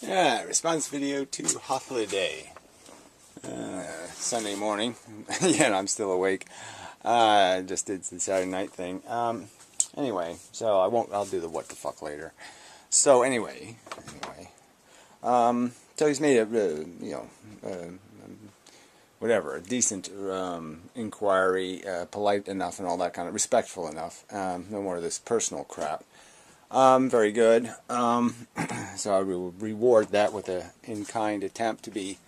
Yeah, response video to Hythloday. Sunday morning. Yeah, I'm still awake. Just did the Saturday night thing. Anyway, so I'll do the what the fuck later. So anyway. So he's made whatever, a decent inquiry, polite enough and all that kind of, respectful enough. No more of this personal crap. Very good. So I will reward that with an in-kind attempt to be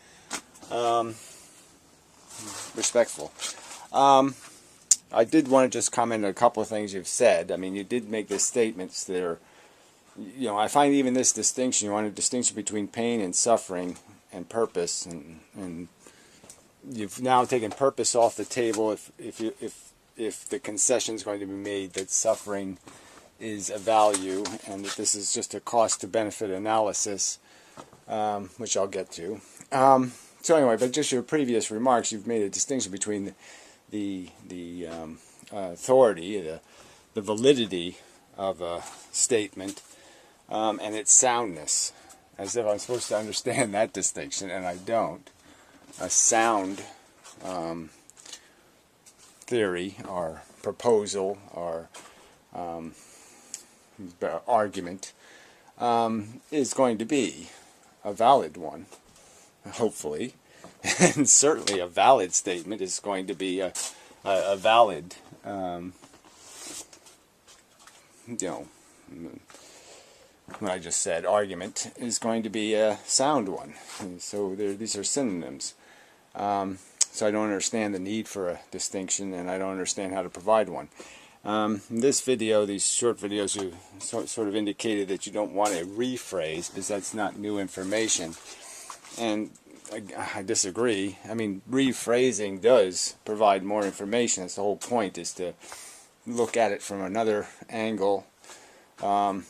respectful. I did want to just comment on a couple of things you've said. I mean, you did make the statements that are, I find even this distinction, you want a distinction between pain and suffering and purpose, and you've now taken purpose off the table if the concession is going to be made that suffering is a value and that this is just a cost to benefit analysis, which I'll get to. So anyway, but just your previous remarks, you've made a distinction between the authority, the validity of a statement, and its soundness, as if I'm supposed to understand that distinction, and I don't. A sound theory or proposal or argument is going to be a valid one, hopefully, and certainly a valid statement is going to be a valid, what I just said, argument is going to be a sound one. And so these are synonyms. So I don't understand the need for a distinction, and I don't understand how to provide one. In this video, these short videos, you sort of indicated that you don't want a rephrase because that's not new information. And I disagree. I mean, rephrasing does provide more information. That's the whole point, is to look at it from another angle, to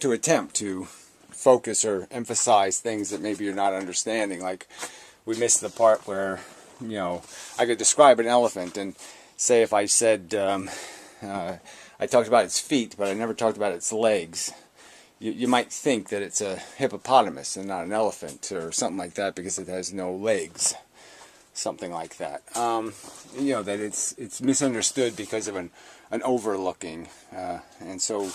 attempt to focus or emphasize things that maybe you're not understanding. Like, we missed the part where, I could describe an elephant and say if I said, I talked about its feet, but I never talked about its legs. You might think that it's a hippopotamus and not an elephant or something like that because it has no legs. Something like that. That it's misunderstood because of an overlooking. And so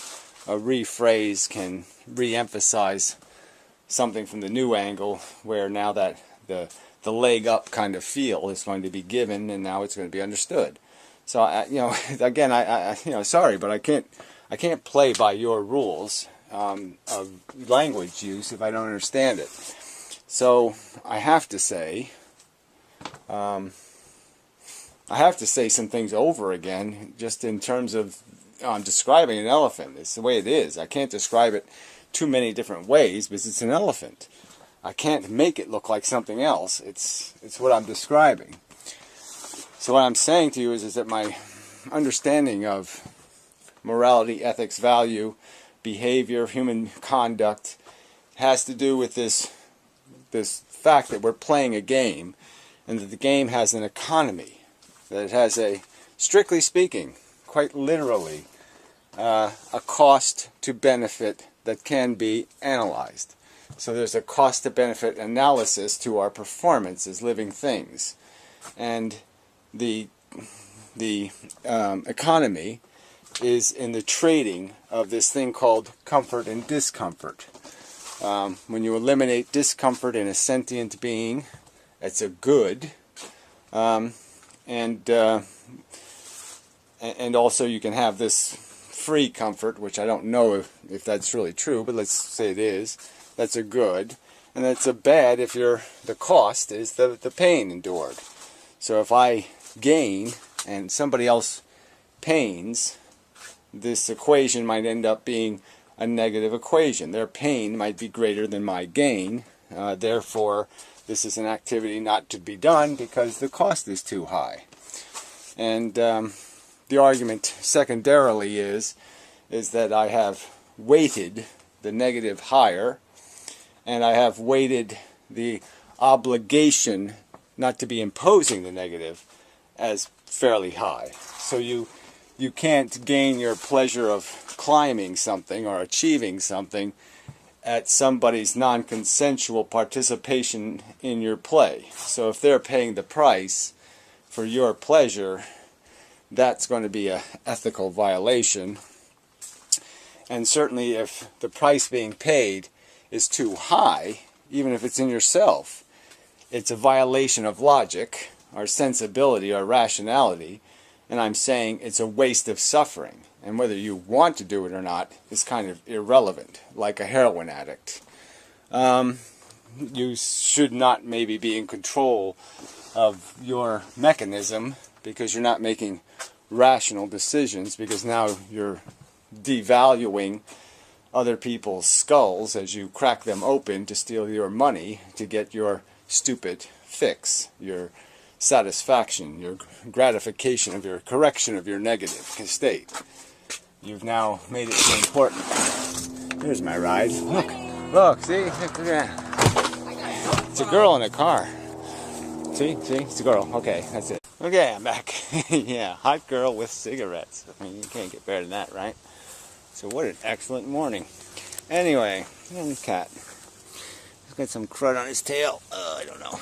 a rephrase can re-emphasize something from the new angle, where now that the leg up kind of feel is going to be given, and now it's going to be understood. So again, sorry, but I can't play by your rules of language use if I don't understand it. So I have to say some things over again, just in terms of describing an elephant. It's the way it is. I can't describe it too many different ways because it's an elephant. I can't make it look like something else. It's what I'm describing. So what I'm saying to you is that my understanding of morality, ethics, value, behavior, human conduct has to do with this fact that we're playing a game, and that the game has an economy, that it has a, strictly speaking, quite literally, a cost to benefit that can be analyzed. So there's a cost to benefit analysis to our performance as living things, and the economy is in the trading of this thing called comfort and discomfort. When you eliminate discomfort in a sentient being, it's a good, and also you can have this free comfort, which I don't know if that's really true, but let's say it is. That's a good, and that's a bad if the cost is the pain endured. So if I gain and somebody else pains, this equation might end up being a negative equation. Their pain might be greater than my gain, therefore this is an activity not to be done because the cost is too high. And the argument secondarily is that I have weighted the negative higher, and I have weighted the obligation not to be imposing the negative as fairly high. So you can't gain your pleasure of climbing something or achieving something at somebody's non-consensual participation in your play. So if they're paying the price for your pleasure, that's going to be an ethical violation. And certainly if the price being paid is too high, even if it's in yourself, it's a violation of logic, our sensibility, our rationality, and I'm saying it's a waste of suffering. And whether you want to do it or not is kind of irrelevant, like a heroin addict. You should not maybe be in control of your mechanism because you're not making rational decisions, because now you're devaluing other people's skulls as you crack them open to steal your money to get your stupid fix, your satisfaction, your gratification of your correction of your negative state. You've now made it so important. Here's my ride. Look, see? It's a girl in a car. See? It's a girl. Okay, that's it. Okay, I'm back. Yeah, hot girl with cigarettes. I mean, you can't get better than that, right? So what an excellent morning. Anyway, the cat. He's got some crud on his tail. I don't know.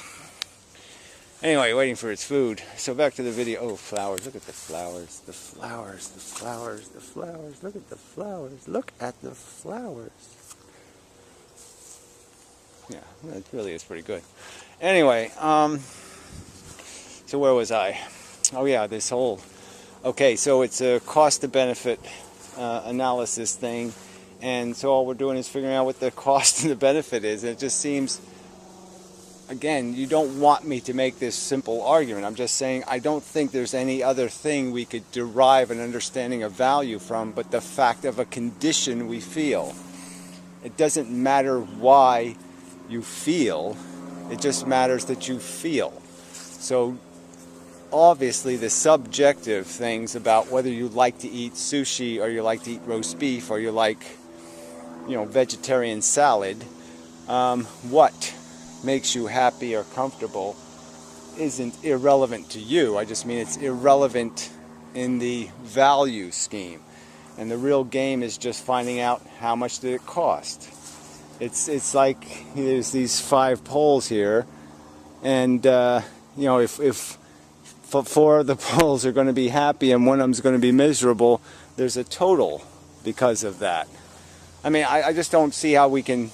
Anyway, waiting for its food. So back to the video. Oh, flowers. Look at the flowers. The flowers. The flowers. The flowers. Look at the flowers. Look at the flowers. Yeah, that really is pretty good. Anyway, so where was I? Oh yeah, this whole... Okay, so it's a cost to benefit analysis thing. And so all we're doing is figuring out what the cost and the benefit is. And it just seems... Again, you don't want me to make this simple argument. I'm just saying I don't think there's any other thing we could derive an understanding of value from but the fact of a condition we feel. It doesn't matter why you feel, it just matters that you feel. So obviously the subjective things about whether you like to eat sushi or you like to eat roast beef or you like, vegetarian salad, what makes you happy or comfortable isn't irrelevant to you. I just mean it's irrelevant in the value scheme. And the real game is just finding out how much did it cost. It's like there's these 5 poles here, and if 4 of the poles are going to be happy and one of them's going to be miserable, there's a total because of that. I mean, I just don't see how we can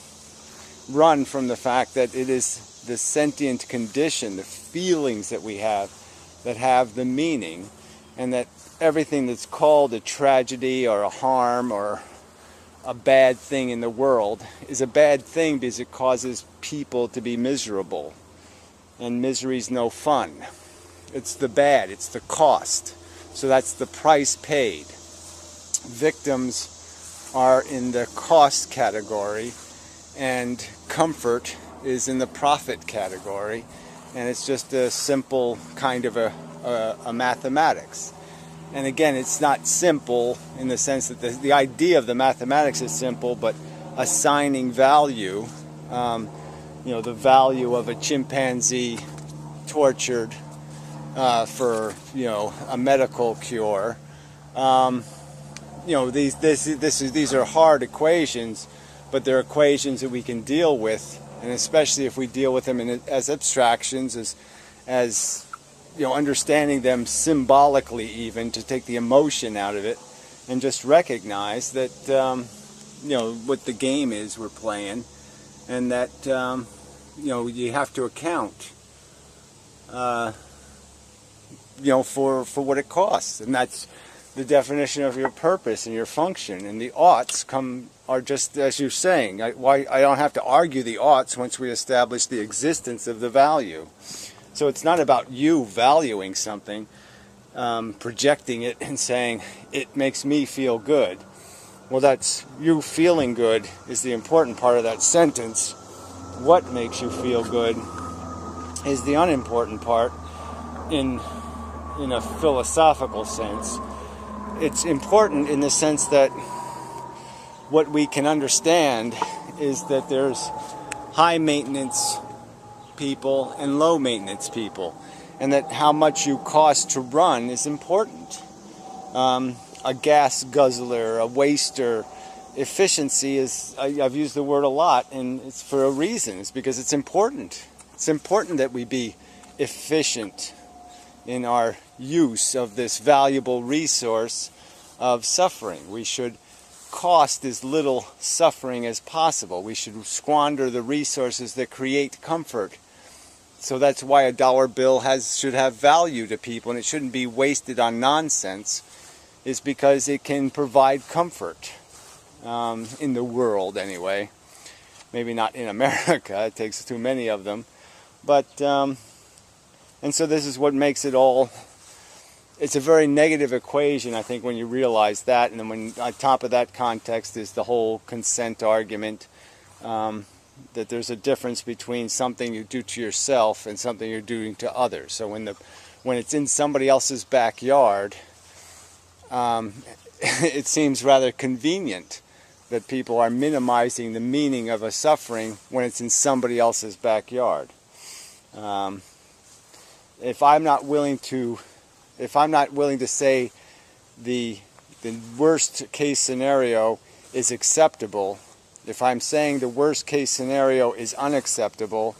run from the fact that it is the sentient condition, the feelings that we have that have the meaning, and that everything that's called a tragedy or a harm or a bad thing in the world is a bad thing because it causes people to be miserable, and misery's no fun. It's the bad, it's the cost. So that's the price paid. Victims are in the cost category, and comfort is in the profit category, and it's just a simple kind of a mathematics. And again, it's not simple in the sense that the idea of the mathematics is simple, but assigning value, the value of a chimpanzee tortured for a medical cure. These are hard equations, but they're equations that we can deal with, and especially if we deal with them as abstractions, as understanding them symbolically, even to take the emotion out of it, and just recognize that what the game is we're playing, and that you have to account for what it costs, and that's the definition of your purpose and your function. And the oughts are just as you're saying. I don't have to argue the oughts once we establish the existence of the value. So it's not about you valuing something, projecting it and saying it makes me feel good. Well, that's you feeling good is the important part of that sentence. What makes you feel good is the unimportant part in a philosophical sense. It's important in the sense that what we can understand is that there's high maintenance people and low maintenance people, and that how much you cost to run is important. A gas guzzler, a waster, efficiency is, I've used the word a lot, and it's for a reason. It's because it's important. It's important that we be efficient in our use of this valuable resource of suffering. We should cost as little suffering as possible. We should squander the resources that create comfort. So that's why a dollar bill should have value to people, and it shouldn't be wasted on nonsense, is because it can provide comfort in the world anyway. Maybe not in America, it takes too many of them. But, and so this is what makes it all, it's a very negative equation, I think, when you realize that. And then when on top of that context is the whole consent argument, that there's a difference between something you do to yourself and something you're doing to others. So when it's in somebody else's backyard, it seems rather convenient that people are minimizing the meaning of a suffering when it's in somebody else's backyard. If I'm not willing to say the worst case scenario is acceptable, if I'm saying the worst case scenario is unacceptable,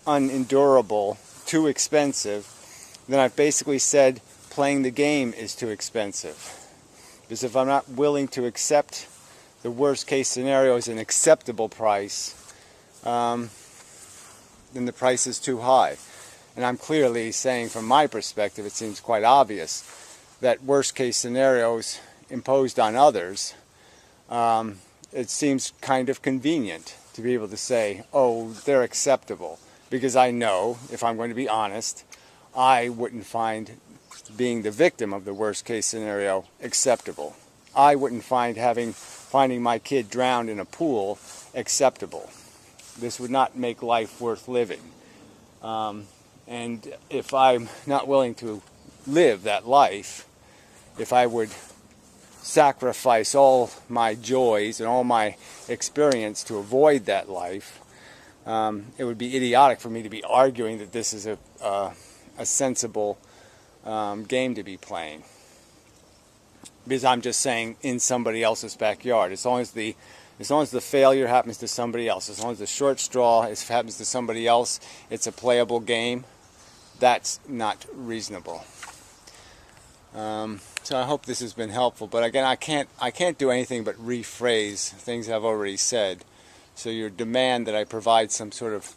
unendurable, too expensive, then I've basically said playing the game is too expensive. Because if I'm not willing to accept the worst case scenario as an acceptable price, then the price is too high. And I'm clearly saying, from my perspective, it seems quite obvious that worst case scenarios imposed on others, it seems kind of convenient to be able to say, oh, they're acceptable. Because I know, if I'm going to be honest, I wouldn't find being the victim of the worst case scenario acceptable. I wouldn't find finding my kid drowned in a pool acceptable. This would not make life worth living. And if I'm not willing to live that life, if I would sacrifice all my joys and all my experience to avoid that life, it would be idiotic for me to be arguing that this is a sensible game to be playing. Because I'm just saying in somebody else's backyard. As long as the failure happens to somebody else, as long as the short straw happens to somebody else, it's a playable game. That's not reasonable. So I hope this has been helpful. But again, I can't do anything but rephrase things I've already said. So your demand that I provide some sort of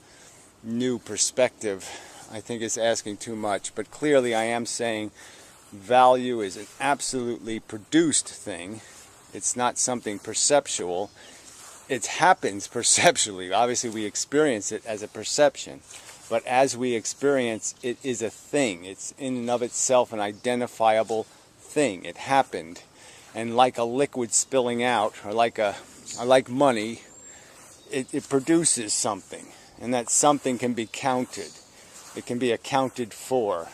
new perspective, I think, is asking too much. But clearly, I am saying value is an absolutely produced thing. It's not something perceptual. It happens perceptually. Obviously, we experience it as a perception. But as we experience, it is a thing. It's in and of itself an identifiable thing. It happened. And like a liquid spilling out, or like money, it produces something. And that something can be counted. It can be accounted for.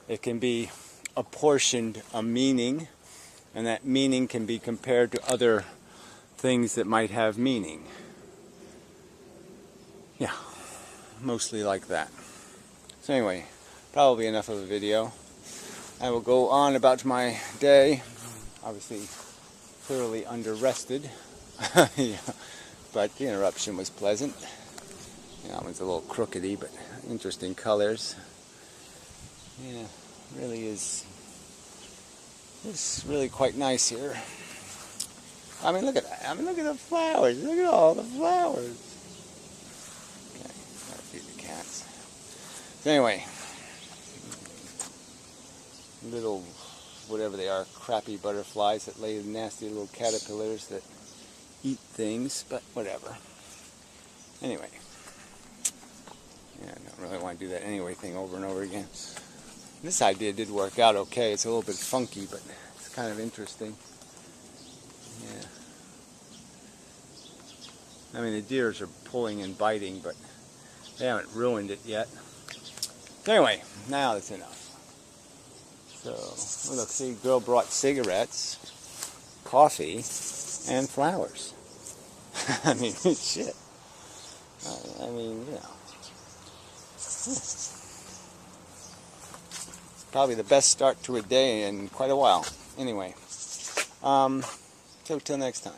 It can be apportioned a meaning, and that meaning can be compared to other things that might have meaning. Yeah, mostly like that. So anyway, probably enough of a video. I will go on about my day. Obviously, thoroughly under-rested. Yeah. But the interruption was pleasant. Yeah, it was a little crookedy, but interesting colors. Yeah, really is. It's really quite nice here. I mean, look at that. I mean, look at the flowers. Look at all the flowers. Okay, gotta feed the cats. So anyway, little, whatever they are, crappy butterflies that lay nasty little caterpillars that eat things, but whatever. Anyway, yeah, I don't really want to do that anyway thing over and over again. This idea did work out okay. It's a little bit funky, but it's kind of interesting. Yeah. I mean, the deers are pulling and biting, but they haven't ruined it yet. So anyway, now that's enough. So, well, look, see, girl brought cigarettes, coffee, and flowers. I mean, shit. I mean, you know. Probably the best start to a day in quite a while. Anyway, so till next time.